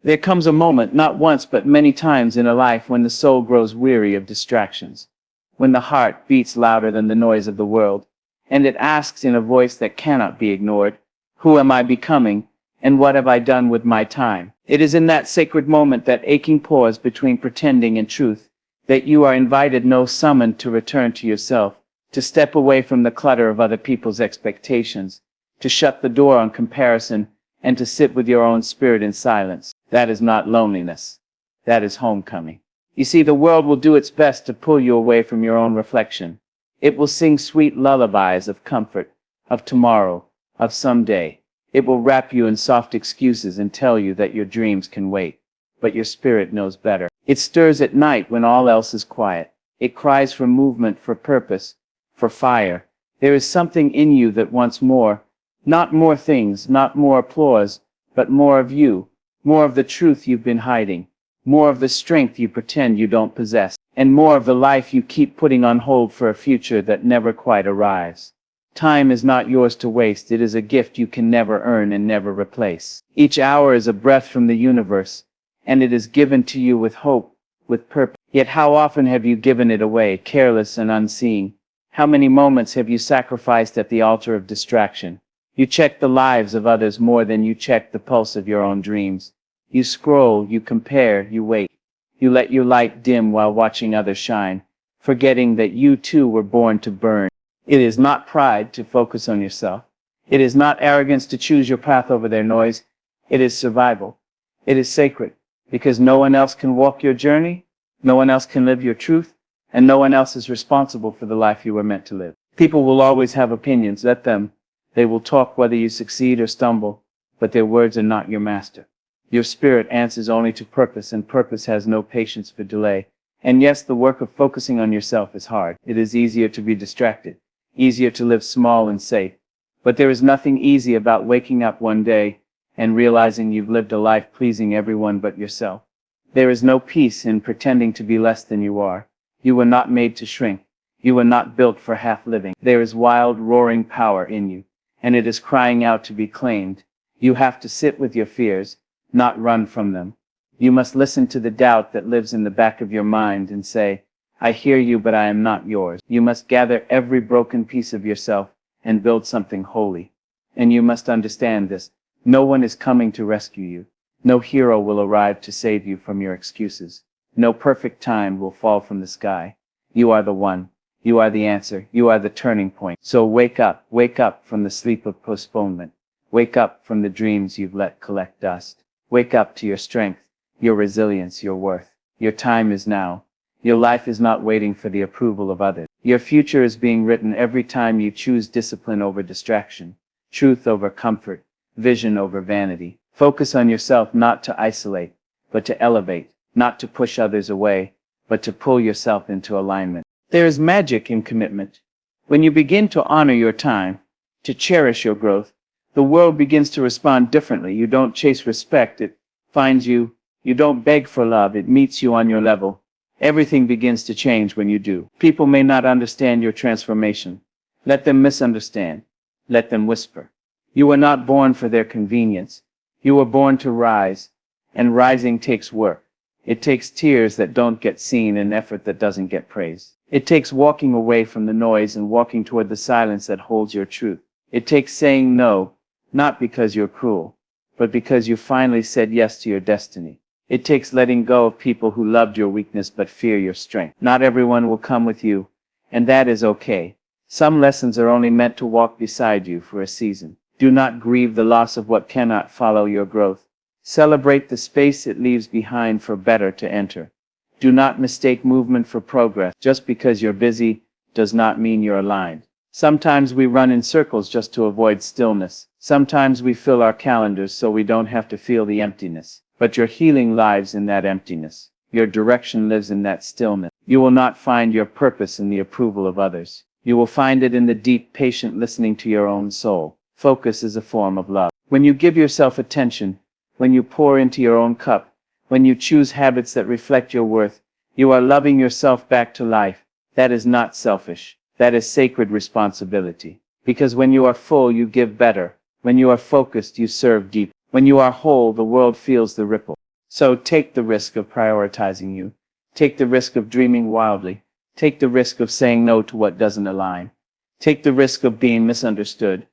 There comes a moment, not once but many times in a life, when the soul grows weary of distractions, when the heart beats louder than the noise of the world, and it asks in a voice that cannot be ignored, "Who am I becoming, and what have I done with my time?" It is in that sacred moment, that aching pause between pretending and truth, that you are invited, no summoned, to return to yourself, to step away from the clutter of other people's expectations, to shut the door on comparison, and to sit with your own spirit in silence. That is not loneliness. That is homecoming. You see, the world will do its best to pull you away from your own reflection. It will sing sweet lullabies of comfort, of tomorrow, of someday. It will wrap you in soft excuses and tell you that your dreams can wait. But your spirit knows better. It stirs at night when all else is quiet. It cries for movement, for purpose, for fire. There is something in you that wants more. Not more things, not more applause, but more of you, more of the truth you've been hiding, more of the strength you pretend you don't possess, and more of the life you keep putting on hold for a future that never quite arrives. Time is not yours to waste. It is a gift you can never earn and never replace. Each hour is a breath from the universe, and it is given to you with hope, with purpose. Yet how often have you given it away, careless and unseeing? How many moments have you sacrificed at the altar of distraction? You check the lives of others more than you check the pulse of your own dreams. You scroll, you compare, you wait. You let your light dim while watching others shine, forgetting that you too were born to burn. It is not pride to focus on yourself. It is not arrogance to choose your path over their noise. It is survival. It is sacred, because no one else can walk your journey, no one else can live your truth, and no one else is responsible for the life you were meant to live. People will always have opinions. Let them. They will talk whether you succeed or stumble, but their words are not your master. Your spirit answers only to purpose, and purpose has no patience for delay. And yes, the work of focusing on yourself is hard. It is easier to be distracted, easier to live small and safe. But there is nothing easy about waking up one day and realizing you've lived a life pleasing everyone but yourself. There is no peace in pretending to be less than you are. You were not made to shrink. You were not built for half living. There is wild, roaring power in you, and it is crying out to be claimed. You have to sit with your fears, not run from them. You must listen to the doubt that lives in the back of your mind and say, "I hear you, but I am not yours." You must gather every broken piece of yourself and build something holy. And you must understand this. No one is coming to rescue you. No hero will arrive to save you from your excuses. No perfect time will fall from the sky. You are the one. You are the answer. You are the turning point. So wake up from the sleep of postponement. Wake up from the dreams you've let collect dust. Wake up to your strength, your resilience, your worth. Your time is now. Your life is not waiting for the approval of others. Your future is being written every time you choose discipline over distraction, truth over comfort, vision over vanity. Focus on yourself, not to isolate, but to elevate, not to push others away, but to pull yourself into alignment. There is magic in commitment. When you begin to honor your time, to cherish your growth, the world begins to respond differently. You don't chase respect, it finds you. You don't beg for love, it meets you on your level. Everything begins to change when you do. People may not understand your transformation. Let them misunderstand. Let them whisper. You were not born for their convenience. You were born to rise, and rising takes work. It takes tears that don't get seen and effort that doesn't get praise. It takes walking away from the noise and walking toward the silence that holds your truth. It takes saying no, not because you're cruel, but because you finally said yes to your destiny. It takes letting go of people who loved your weakness but fear your strength. Not everyone will come with you, and that is okay. Some lessons are only meant to walk beside you for a season. Do not grieve the loss of what cannot follow your growth. Celebrate the space it leaves behind for better to enter. Do not mistake movement for progress. Just because you're busy does not mean you're aligned. Sometimes we run in circles just to avoid stillness. Sometimes we fill our calendars so we don't have to feel the emptiness. But your healing lies in that emptiness. Your direction lives in that stillness. You will not find your purpose in the approval of others. You will find it in the deep, patient listening to your own soul. Focus is a form of love. When you give yourself attention, when you pour into your own cup, when you choose habits that reflect your worth, you are loving yourself back to life. That is not selfish. That is sacred responsibility. Because when you are full, you give better. When you are focused, you serve deep. When you are whole, the world feels the ripple. So take the risk of prioritizing you. Take the risk of dreaming wildly. Take the risk of saying no to what doesn't align. Take the risk of being misunderstood.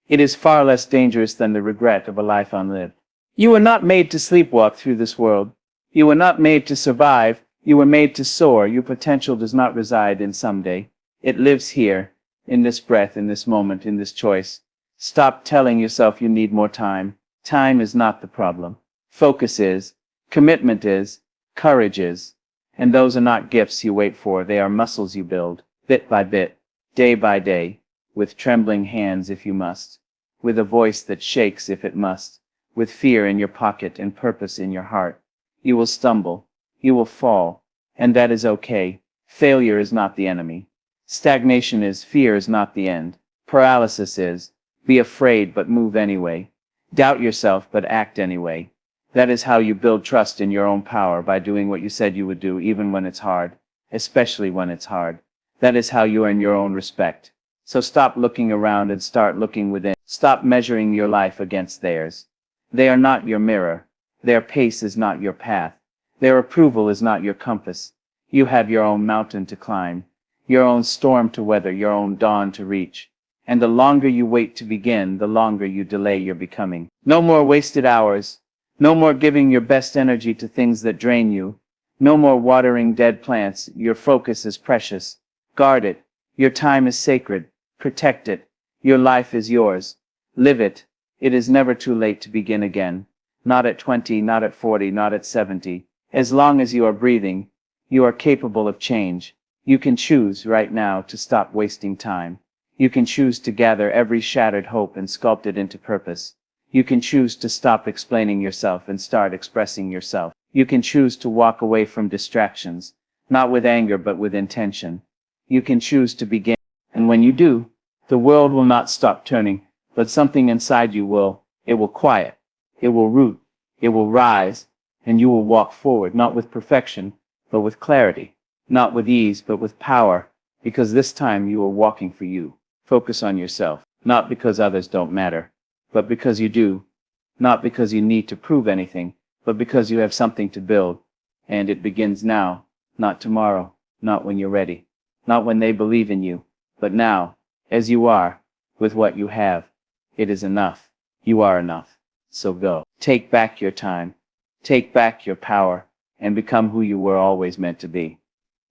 It is far less dangerous than the regret of a life unlived. You were not made to sleepwalk through this world. You were not made to survive. You were made to soar. Your potential does not reside in someday. It lives here, in this breath, in this moment, in this choice. Stop telling yourself you need more time. Time is not the problem. Focus is, commitment is, courage is. And those are not gifts you wait for. They are muscles you build, bit by bit, day by day, with trembling hands if you must, with a voice that shakes if it must, with fear in your pocket and purpose in your heart. You will stumble, you will fall, and that is okay. Failure is not the enemy. Stagnation is, fear is not the end. Paralysis is, be afraid but move anyway. Doubt yourself but act anyway. That is how you build trust in your own power, by doing what you said you would do even when it's hard, especially when it's hard. That is how you earn your own respect. So stop looking around and start looking within. Stop measuring your life against theirs. They are not your mirror. Their pace is not your path. Their approval is not your compass. You have your own mountain to climb, your own storm to weather, your own dawn to reach. And the longer you wait to begin, the longer you delay your becoming. No more wasted hours. No more giving your best energy to things that drain you. No more watering dead plants. Your focus is precious. Guard it. Your time is sacred. Protect it. Your life is yours. Live it. It is never too late to begin again. Not at 20, not at 40, not at 70. As long as you are breathing, you are capable of change. You can choose right now to stop wasting time. You can choose to gather every shattered hope and sculpt it into purpose. You can choose to stop explaining yourself and start expressing yourself. You can choose to walk away from distractions, not with anger but with intention. You can choose to begin. And when you do, the world will not stop turning, but something inside you will. It will quiet. It will root. It will rise. And you will walk forward, not with perfection, but with clarity. Not with ease, but with power. Because this time you are walking for you. Focus on yourself. Not because others don't matter, but because you do. Not because you need to prove anything, but because you have something to build. And it begins now, not tomorrow, not when you're ready, not when they believe in you, but now, as you are, with what you have. It is enough. You are enough. So go. Take back your time. Take back your power, and become who you were always meant to be.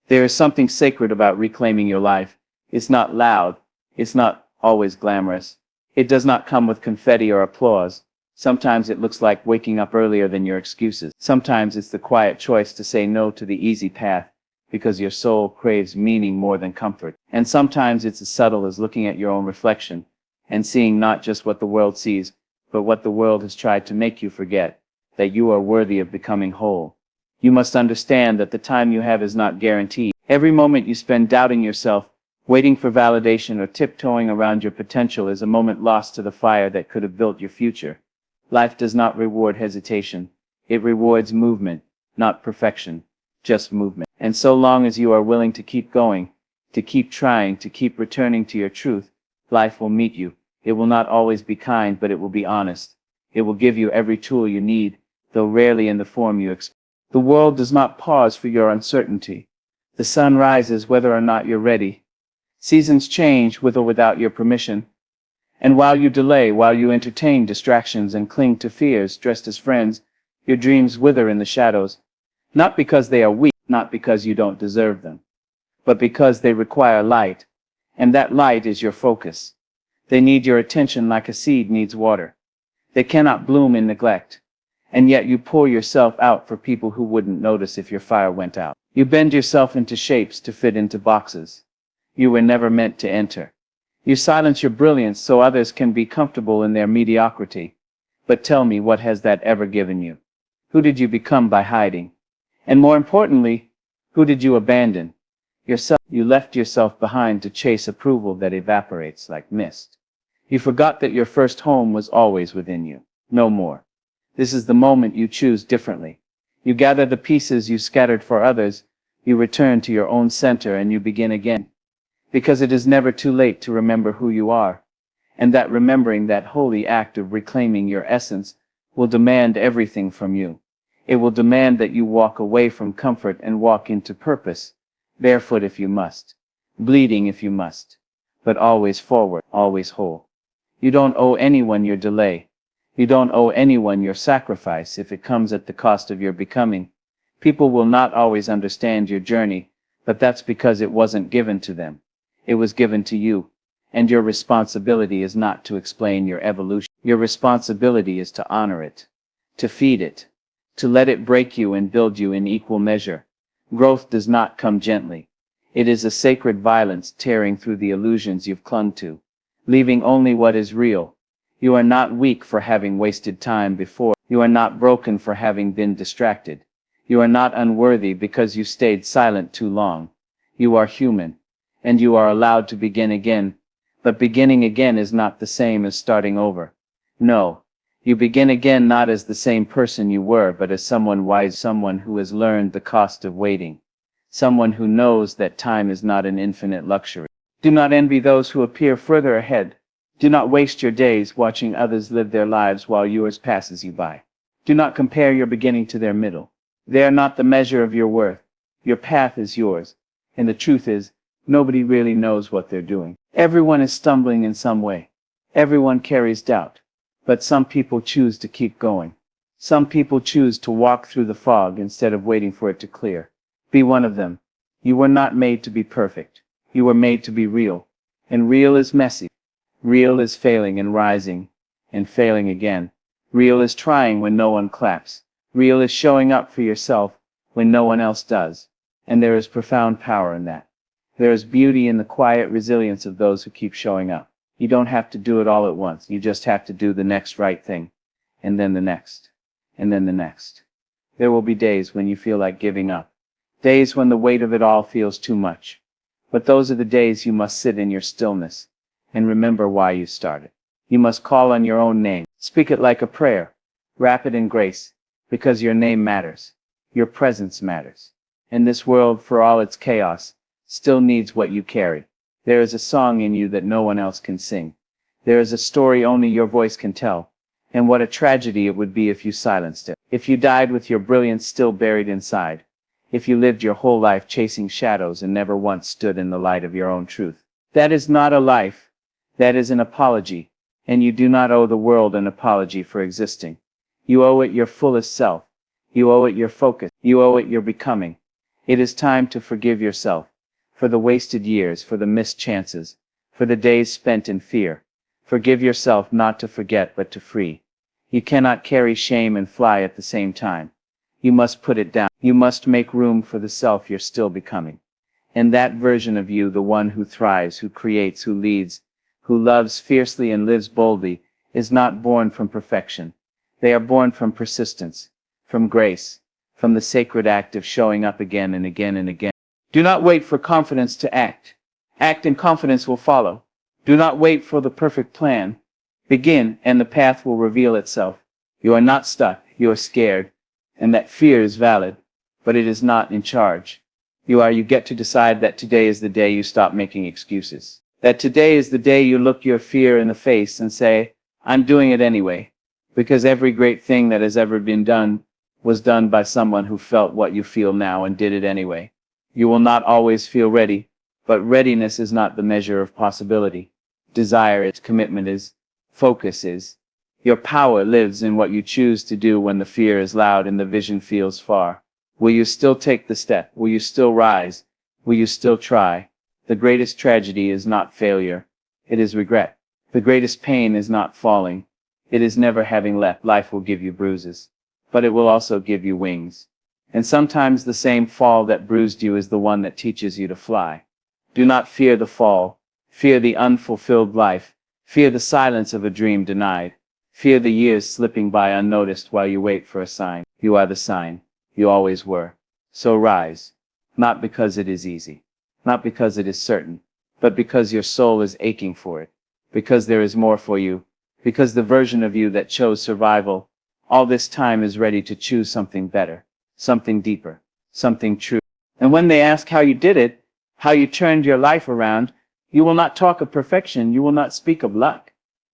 There is something sacred about reclaiming your life. It's not loud. It's not always glamorous. It does not come with confetti or applause. Sometimes it looks like waking up earlier than your excuses. Sometimes it's the quiet choice to say no to the easy path, because your soul craves meaning more than comfort. And sometimes it's as subtle as looking at your own reflection, and seeing not just what the world sees, but what the world has tried to make you forget, that you are worthy of becoming whole. You must understand that the time you have is not guaranteed. Every moment you spend doubting yourself, waiting for validation, or tiptoeing around your potential is a moment lost to the fire that could have built your future. Life does not reward hesitation. It rewards movement, not perfection, just movement. And so long as you are willing to keep going, to keep trying, to keep returning to your truth, life will meet you. It will not always be kind, but it will be honest. It will give you every tool you need, though rarely in the form you expect. The world does not pause for your uncertainty. The sun rises whether or not you're ready. Seasons change with or without your permission. And while you delay, while you entertain distractions and cling to fears dressed as friends, your dreams wither in the shadows. Not because they are weak, not because you don't deserve them, but because they require light. And that light is your focus. They need your attention like a seed needs water. They cannot bloom in neglect. And yet you pour yourself out for people who wouldn't notice if your fire went out. You bend yourself into shapes to fit into boxes you were never meant to enter. You silence your brilliance so others can be comfortable in their mediocrity. But tell me, what has that ever given you? Who did you become by hiding? And more importantly, who did you abandon? Yourself. You left yourself behind to chase approval that evaporates like mist. You forgot that your first home was always within you. No more. This is the moment you choose differently. You gather the pieces you scattered for others, you return to your own center, and you begin again. Because it is never too late to remember who you are. And that remembering, that holy act of reclaiming your essence, will demand everything from you. It will demand that you walk away from comfort and walk into purpose, barefoot if you must, bleeding if you must, but always forward, always whole. You don't owe anyone your delay. You don't owe anyone your sacrifice if it comes at the cost of your becoming. People will not always understand your journey, but that's because it wasn't given to them. It was given to you. And your responsibility is not to explain your evolution. Your responsibility is to honor it, to feed it, to let it break you and build you in equal measure. Growth does not come gently. It is a sacred violence tearing through the illusions you've clung to, leaving only what is real. You are not weak for having wasted time before. You are not broken for having been distracted. You are not unworthy because you stayed silent too long. You are human, and you are allowed to begin again. But beginning again is not the same as starting over. No, you begin again not as the same person you were, but as someone wise, someone who has learned the cost of waiting, someone who knows that time is not an infinite luxury. Do not envy those who appear further ahead. Do not waste your days watching others live their lives while yours passes you by. Do not compare your beginning to their middle. They are not the measure of your worth. Your path is yours, and the truth is, nobody really knows what they're doing. Everyone is stumbling in some way. Everyone carries doubt. But some people choose to keep going. Some people choose to walk through the fog instead of waiting for it to clear. Be one of them. You were not made to be perfect. You were made to be real. And real is messy. Real is failing and rising, and failing again. Real is trying when no one claps. Real is showing up for yourself when no one else does. And there is profound power in that. There is beauty in the quiet resilience of those who keep showing up. You don't have to do it all at once. You just have to do the next right thing, and then the next, and then the next. There will be days when you feel like giving up. Days when the weight of it all feels too much. But those are the days you must sit in your stillness and remember why you started. You must call on your own name. Speak it like a prayer. Wrap it in grace, because your name matters. Your presence matters. And this world, for all its chaos, still needs what you carry. There is a song in you that no one else can sing. There is a story only your voice can tell. And what a tragedy it would be if you silenced it. If you died with your brilliance still buried inside. If you lived your whole life chasing shadows and never once stood in the light of your own truth. That is not a life. That is an apology. And you do not owe the world an apology for existing. You owe it your fullest self. You owe it your focus. You owe it your becoming. It is time to forgive yourself. For the wasted years, for the missed chances, for the days spent in fear. Forgive yourself, not to forget but to free. You cannot carry shame and fly at the same time. You must put it down. You must make room for the self you're still becoming. And that version of you, the one who thrives, who creates, who leads, who loves fiercely and lives boldly, is not born from perfection. They are born from persistence, from grace, from the sacred act of showing up again and again and again. Do not wait for confidence to act. Act and confidence will follow. Do not wait for the perfect plan. Begin, and the path will reveal itself. You are not stuck. You are scared. And that fear is valid, but it is not in charge. You get to decide that today is the day you stop making excuses. That today is the day you look your fear in the face and say, I'm doing it anyway. Because every great thing that has ever been done was done by someone who felt what you feel now and did it anyway. You will not always feel ready, but readiness is not the measure of possibility. Desire is, commitment is, focus is. Your power lives in what you choose to do when the fear is loud and the vision feels far. Will you still take the step? Will you still rise? Will you still try? The greatest tragedy is not failure. It is regret. The greatest pain is not falling. It is never having left. Life will give you bruises, but it will also give you wings. And sometimes the same fall that bruised you is the one that teaches you to fly. Do not fear the fall. Fear the unfulfilled life. Fear the silence of a dream denied. Fear the years slipping by unnoticed while you wait for a sign. You are the sign. You always were. So rise. Not because it is easy. Not because it is certain. But because your soul is aching for it. Because there is more for you. Because the version of you that chose survival all this time is ready to choose something better. Something deeper, something true. And when they ask how you did it, how you turned your life around, you will not talk of perfection. You will not speak of luck.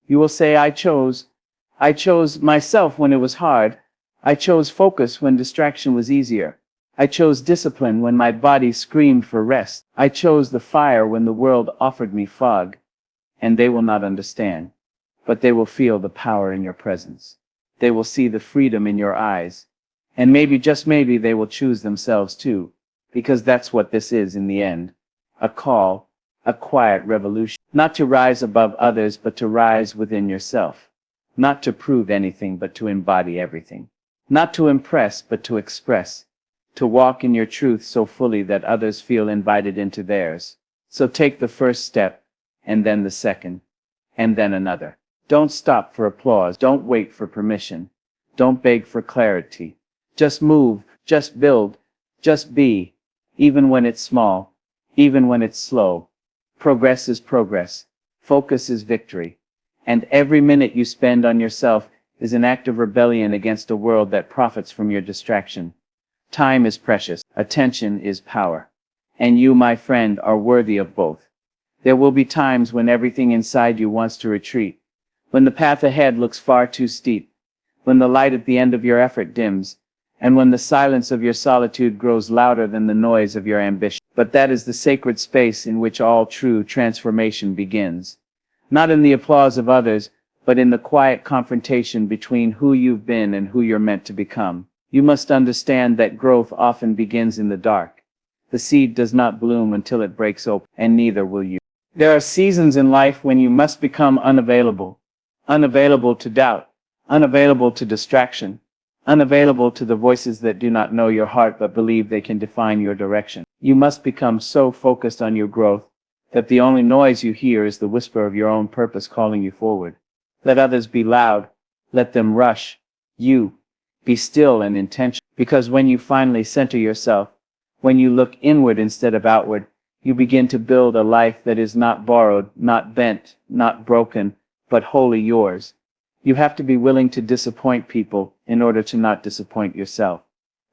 You will say, I chose myself when it was hard. I chose focus when distraction was easier. I chose discipline when my body screamed for rest. I chose the fire when the world offered me fog. And they will not understand, but they will feel the power in your presence. They will see the freedom in your eyes. And maybe, just maybe, they will choose themselves too, because that's what this is in the end. A call, a quiet revolution. Not to rise above others, but to rise within yourself. Not to prove anything, but to embody everything. Not to impress, but to express. To walk in your truth so fully that others feel invited into theirs. So take the first step, and then the second, and then another. Don't stop for applause. Don't wait for permission. Don't beg for clarity. Just move, just build, just be, even when it's small, even when it's slow. Progress is progress. Focus is victory. And every minute you spend on yourself is an act of rebellion against a world that profits from your distraction. Time is precious. Attention is power. And you, my friend, are worthy of both. There will be times when everything inside you wants to retreat, when the path ahead looks far too steep, when the light at the end of your effort dims, and when the silence of your solitude grows louder than the noise of your ambition. But that is the sacred space in which all true transformation begins. Not in the applause of others, but in the quiet confrontation between who you've been and who you're meant to become. You must understand that growth often begins in the dark. The seed does not bloom until it breaks open, and neither will you. There are seasons in life when you must become unavailable. Unavailable to doubt, unavailable to distraction, unavailable to the voices that do not know your heart but believe they can define your direction. You must become so focused on your growth that the only noise you hear is the whisper of your own purpose calling you forward. Let others be loud. Let them rush. You be still and intentional. Because when you finally center yourself, when you look inward instead of outward, you begin to build a life that is not borrowed, not bent, not broken, but wholly yours. You have to be willing to disappoint people in order to not disappoint yourself.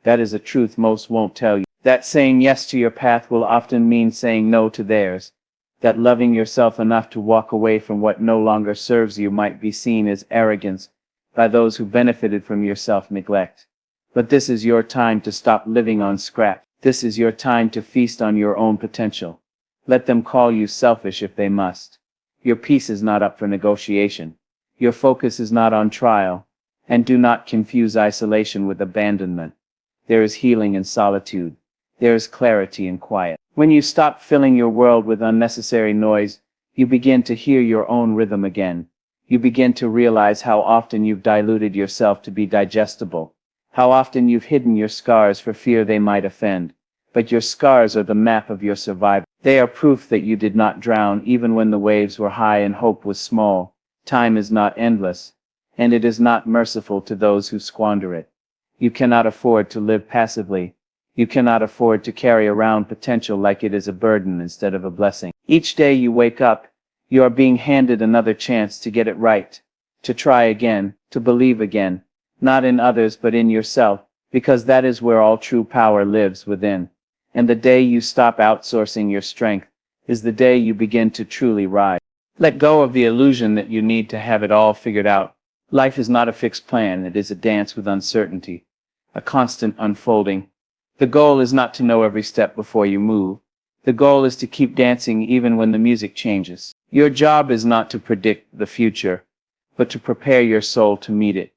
That is a truth most won't tell you. That saying yes to your path will often mean saying no to theirs. That loving yourself enough to walk away from what no longer serves you might be seen as arrogance by those who benefited from your self-neglect. But this is your time to stop living on scrap. This is your time to feast on your own potential. Let them call you selfish if they must. Your peace is not up for negotiation. Your focus is not on trial. And do not confuse isolation with abandonment. There is healing in solitude. There is clarity in quiet. When you stop filling your world with unnecessary noise, you begin to hear your own rhythm again. You begin to realize how often you've diluted yourself to be digestible. How often you've hidden your scars for fear they might offend. But your scars are the map of your survival. They are proof that you did not drown even when the waves were high and hope was small. Time is not endless, and it is not merciful to those who squander it. You cannot afford to live passively. You cannot afford to carry around potential like it is a burden instead of a blessing. Each day you wake up, you are being handed another chance to get it right, to try again, to believe again, not in others but in yourself, because that is where all true power lives within. And the day you stop outsourcing your strength is the day you begin to truly rise. Let go of the illusion that you need to have it all figured out. Life is not a fixed plan, it is a dance with uncertainty, a constant unfolding. The goal is not to know every step before you move. The goal is to keep dancing even when the music changes. Your job is not to predict the future, but to prepare your soul to meet it.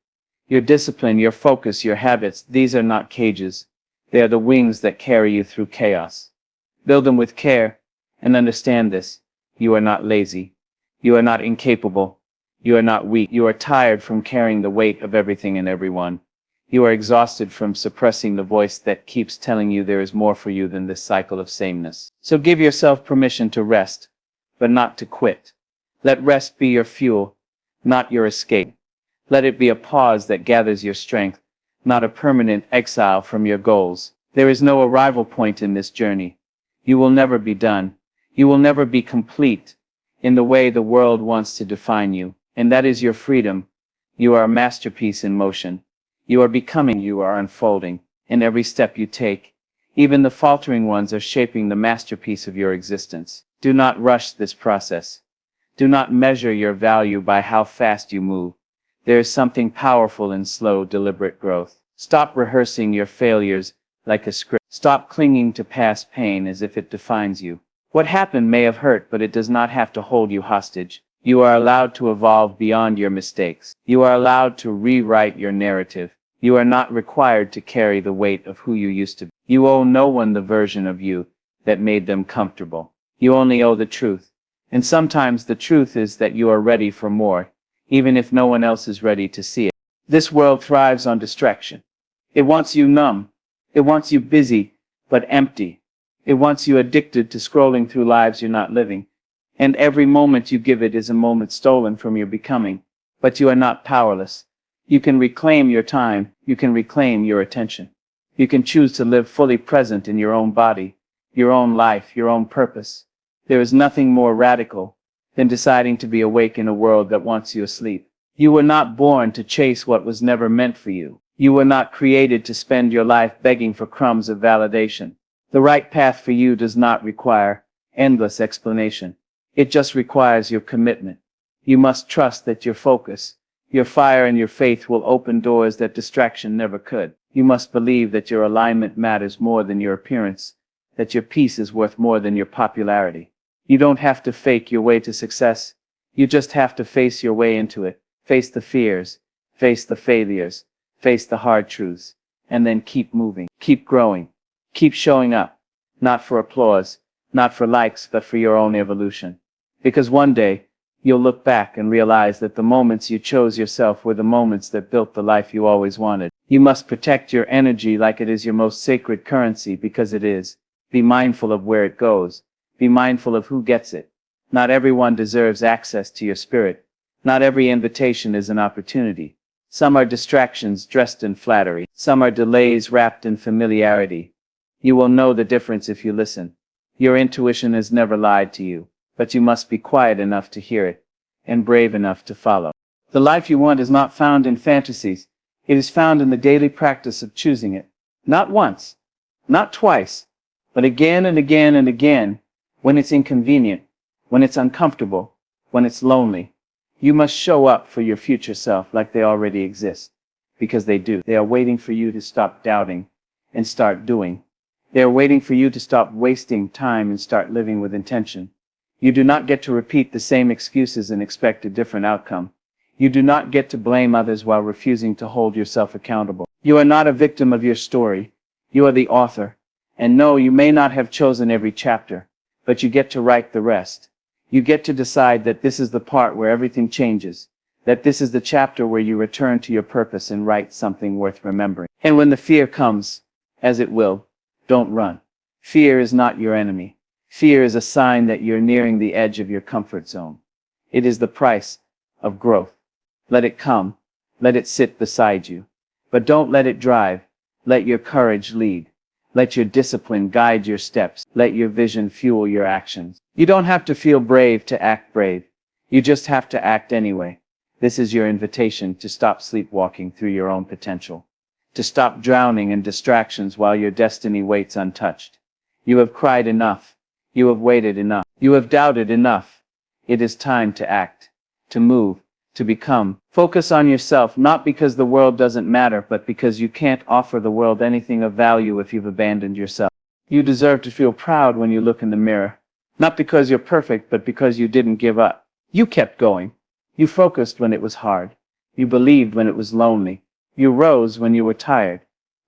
Your discipline, your focus, your habits, these are not cages. They are the wings that carry you through chaos. Build them with care, and understand this. You are not lazy. You are not incapable. You are not weak. You are tired from carrying the weight of everything and everyone. You are exhausted from suppressing the voice that keeps telling you there is more for you than this cycle of sameness. So give yourself permission to rest, but not to quit. Let rest be your fuel, not your escape. Let it be a pause that gathers your strength, not a permanent exile from your goals. There is no arrival point in this journey. You will never be done. You will never be complete in the way the world wants to define you. And that is your freedom. You are a masterpiece in motion. You are becoming, you are unfolding. In every step you take, even the faltering ones are shaping the masterpiece of your existence. Do not rush this process. Do not measure your value by how fast you move. There is something powerful in slow, deliberate growth. Stop rehearsing your failures like a script. Stop clinging to past pain as if it defines you. What happened may have hurt, but it does not have to hold you hostage. You are allowed to evolve beyond your mistakes. You are allowed to rewrite your narrative. You are not required to carry the weight of who you used to be. You owe no one the version of you that made them comfortable. You only owe the truth. And sometimes the truth is that you are ready for more, even if no one else is ready to see it. This world thrives on distraction. It wants you numb. It wants you busy, but empty. It wants you addicted to scrolling through lives you're not living. And every moment you give it is a moment stolen from your becoming. But you are not powerless. You can reclaim your time. You can reclaim your attention. You can choose to live fully present in your own body, your own life, your own purpose. There is nothing more radical than deciding to be awake in a world that wants you asleep. You were not born to chase what was never meant for you. You were not created to spend your life begging for crumbs of validation. The right path for you does not require endless explanation. It just requires your commitment. You must trust that your focus, your fire, and your faith will open doors that distraction never could. You must believe that your alignment matters more than your appearance, that your peace is worth more than your popularity. You don't have to fake your way to success. You just have to face your way into it. Face the fears, face the failures, face the hard truths, and then keep moving, keep growing, keep showing up, not for applause, not for likes, but for your own evolution. Because one day, you'll look back and realize that the moments you chose yourself were the moments that built the life you always wanted. You must protect your energy like it is your most sacred currency, because it is. Be mindful of where it goes. Be mindful of who gets it. Not everyone deserves access to your spirit. Not every invitation is an opportunity. Some are distractions dressed in flattery. Some are delays wrapped in familiarity. You will know the difference if you listen. Your intuition has never lied to you, but you must be quiet enough to hear it, and brave enough to follow. The life you want is not found in fantasies. It is found in the daily practice of choosing it. Not once, not twice, but again and again and again, when it's inconvenient, when it's uncomfortable, when it's lonely. You must show up for your future self like they already exist, because they do. They are waiting for you to stop doubting and start doing. They are waiting for you to stop wasting time and start living with intention. You do not get to repeat the same excuses and expect a different outcome. You do not get to blame others while refusing to hold yourself accountable. You are not a victim of your story. You are the author. And no, you may not have chosen every chapter, but you get to write the rest. You get to decide that this is the part where everything changes, that this is the chapter where you return to your purpose and write something worth remembering. And when the fear comes, as it will, don't run. Fear is not your enemy. Fear is a sign that you're nearing the edge of your comfort zone. It is the price of growth. Let it come. Let it sit beside you. But don't let it drive. Let your courage lead. Let your discipline guide your steps. Let your vision fuel your actions. You don't have to feel brave to act brave. You just have to act anyway. This is your invitation to stop sleepwalking through your own potential. To stop drowning in distractions while your destiny waits untouched. You have cried enough. You have waited enough. You have doubted enough. It is time to act, to move, to become. Focus on yourself, not because the world doesn't matter, but because you can't offer the world anything of value if you've abandoned yourself. You deserve to feel proud when you look in the mirror, not because you're perfect, but because you didn't give up. You kept going. You focused when it was hard. You believed when it was lonely. You rose when you were tired.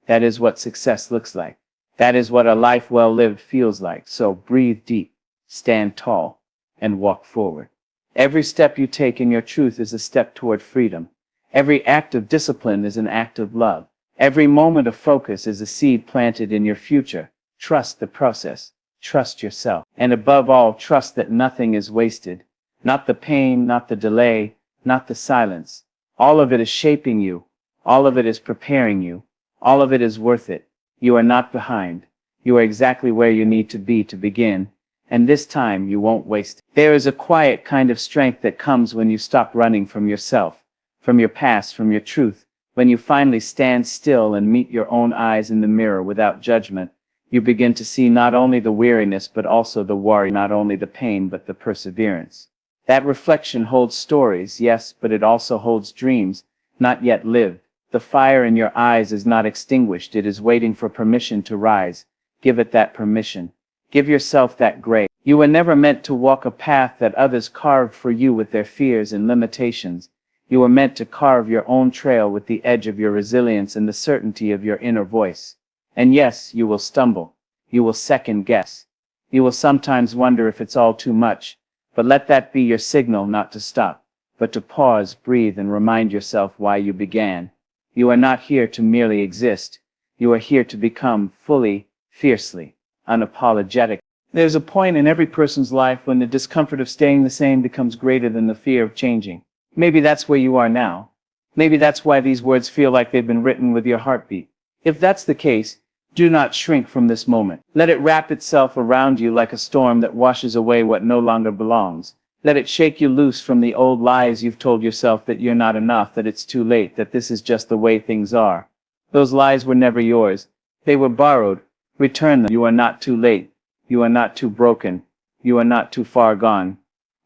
That is what success looks like. That is what a life well lived feels like. So breathe deep, stand tall, and walk forward. Every step you take in your truth is a step toward freedom. Every act of discipline is an act of love. Every moment of focus is a seed planted in your future. Trust the process. Trust yourself. And above all, trust that nothing is wasted. Not the pain, not the delay, not the silence. All of it is shaping you. All of it is preparing you. All of it is worth it. You are not behind. You are exactly where you need to be to begin. And this time you won't waste it. There is a quiet kind of strength that comes when you stop running from yourself, from your past, from your truth. When you finally stand still and meet your own eyes in the mirror without judgment, you begin to see not only the weariness but also the worry, not only the pain but the perseverance. That reflection holds stories, yes, but it also holds dreams, not yet lived. The fire in your eyes is not extinguished, it is waiting for permission to rise. Give it that permission. Give yourself that grace. You were never meant to walk a path that others carved for you with their fears and limitations. You were meant to carve your own trail with the edge of your resilience and the certainty of your inner voice. And yes, you will stumble. You will second guess. You will sometimes wonder if it's all too much. But let that be your signal not to stop, but to pause, breathe, and remind yourself why you began. You are not here to merely exist. You are here to become fully, fiercely, unapologetic. There's a point in every person's life when the discomfort of staying the same becomes greater than the fear of changing. Maybe that's where you are now. Maybe that's why these words feel like they've been written with your heartbeat. If that's the case, do not shrink from this moment. Let it wrap itself around you like a storm that washes away what no longer belongs. Let it shake you loose from the old lies you've told yourself, that you're not enough, that it's too late, that this is just the way things are. Those lies were never yours. They were borrowed. Return them. You are not too late. You are not too broken. You are not too far gone.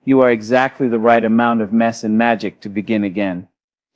You are exactly the right amount of mess and magic to begin again.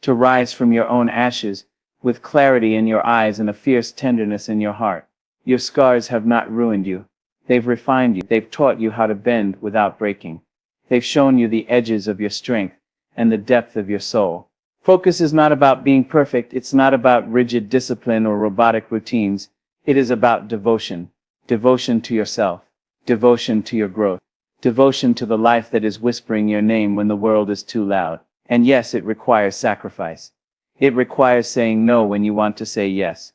To rise from your own ashes, with clarity in your eyes and a fierce tenderness in your heart. Your scars have not ruined you. They've refined you. They've taught you how to bend without breaking. They've shown you the edges of your strength and the depth of your soul. Focus is not about being perfect. It's not about rigid discipline or robotic routines. It is about devotion. Devotion to yourself. Devotion to your growth. Devotion to the life that is whispering your name when the world is too loud. And yes, it requires sacrifice. It requires saying no when you want to say yes.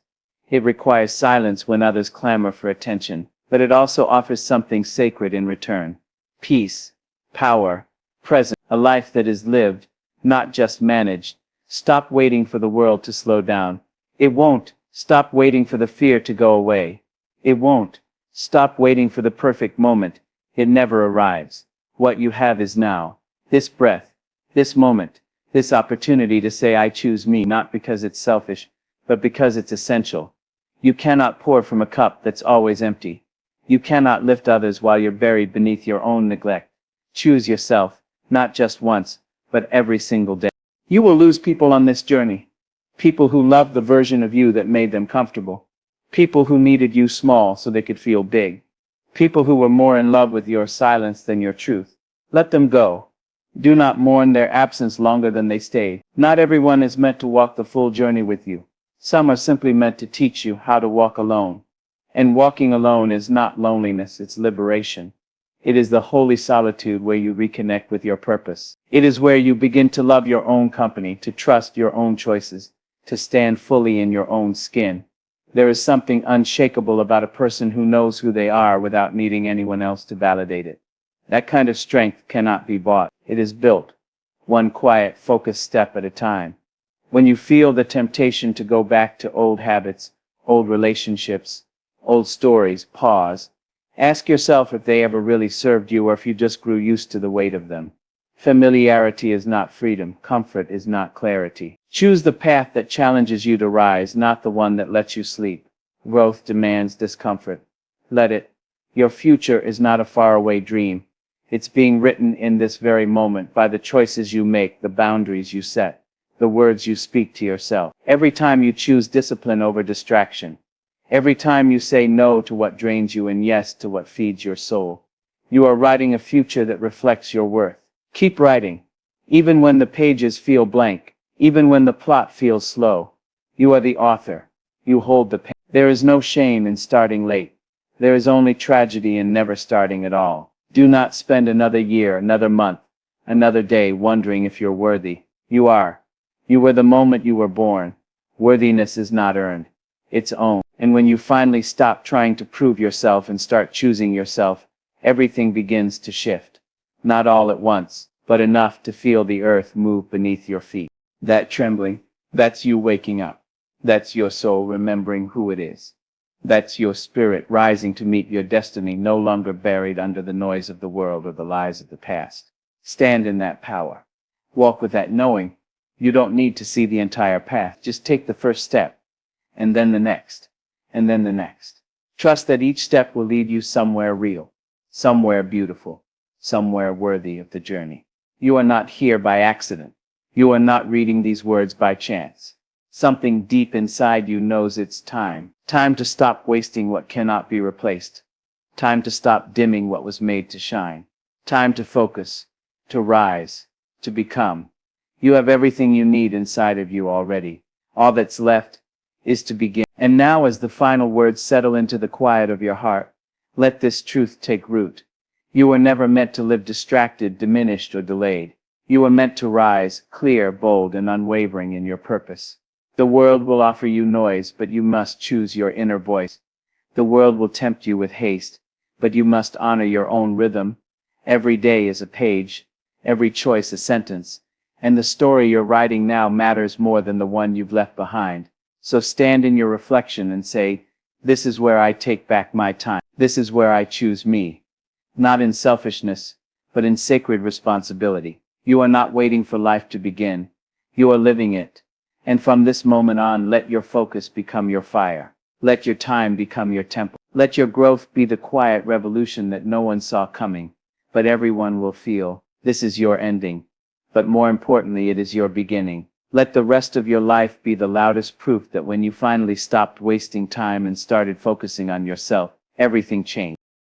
It requires silence when others clamor for attention. But it also offers something sacred in return. Peace, power, presence, a life that is lived, not just managed. Stop waiting for the world to slow down. It won't. Stop waiting for the fear to go away. It won't. Stop waiting for the perfect moment. It never arrives. What you have is now. This breath, this moment, this opportunity to say I choose me, not because it's selfish, but because it's essential. You cannot pour from a cup that's always empty. You cannot lift others while you're buried beneath your own neglect. Choose yourself, not just once, but every single day. You will lose people on this journey. People who loved the version of you that made them comfortable. People who needed you small so they could feel big. People who were more in love with your silence than your truth. Let them go. Do not mourn their absence longer than they stayed. Not everyone is meant to walk the full journey with you. Some are simply meant to teach you how to walk alone. And walking alone is not loneliness, it's liberation. It is the holy solitude where you reconnect with your purpose. It is where you begin to love your own company, to trust your own choices, to stand fully in your own skin. There is something unshakable about a person who knows who they are without needing anyone else to validate it. That kind of strength cannot be bought. It is built, one quiet, focused step at a time. When you feel the temptation to go back to old habits, old relationships, old stories, pause. Ask yourself if they ever really served you or if you just grew used to the weight of them. Familiarity is not freedom. Comfort is not clarity. Choose the path that challenges you to rise, not the one that lets you sleep. Growth demands discomfort. Let it. Your future is not a faraway dream. It's being written in this very moment by the choices you make, the boundaries you set, the words you speak to yourself. Every time you choose discipline over distraction, every time you say no to what drains you and yes to what feeds your soul, you are writing a future that reflects your worth. Keep writing, even when the pages feel blank, even when the plot feels slow. You are the author. You hold the pen. There is no shame in starting late. There is only tragedy in never starting at all. Do not spend another year, another month, another day wondering if you're worthy. You are. You were the moment you were born. Worthiness is not earned. It's owned. And when you finally stop trying to prove yourself and start choosing yourself, everything begins to shift. Not all at once, but enough to feel the earth move beneath your feet. That trembling, that's you waking up. That's your soul remembering who it is. That's your spirit rising to meet your destiny, no longer buried under the noise of the world or the lies of the past. Stand in that power. Walk with that knowing. You don't need to see the entire path. Just take the first step, and then the next, and then the next. Trust that each step will lead you somewhere real, somewhere beautiful, somewhere worthy of the journey. You are not here by accident. You are not reading these words by chance. Something deep inside you knows it's time. Time to stop wasting what cannot be replaced. Time to stop dimming what was made to shine. Time to focus, to rise, to become. You have everything you need inside of you already. All that's left is to begin. And now, as the final words settle into the quiet of your heart, let this truth take root. You were never meant to live distracted, diminished, or delayed. You were meant to rise, clear, bold, and unwavering in your purpose. The world will offer you noise, but you must choose your inner voice. The world will tempt you with haste, but you must honor your own rhythm. Every day is a page, every choice a sentence, and the story you're writing now matters more than the one you've left behind. So stand in your reflection and say, "This is where I take back my time. This is where I choose me." Not in selfishness, but in sacred responsibility. You are not waiting for life to begin. You are living it. And from this moment on, let your focus become your fire. Let your time become your temple. Let your growth be the quiet revolution that no one saw coming, but everyone will feel. This is your ending. But more importantly, it is your beginning. Let the rest of your life be the loudest proof that when you finally stopped wasting time and started focusing on yourself, everything changed.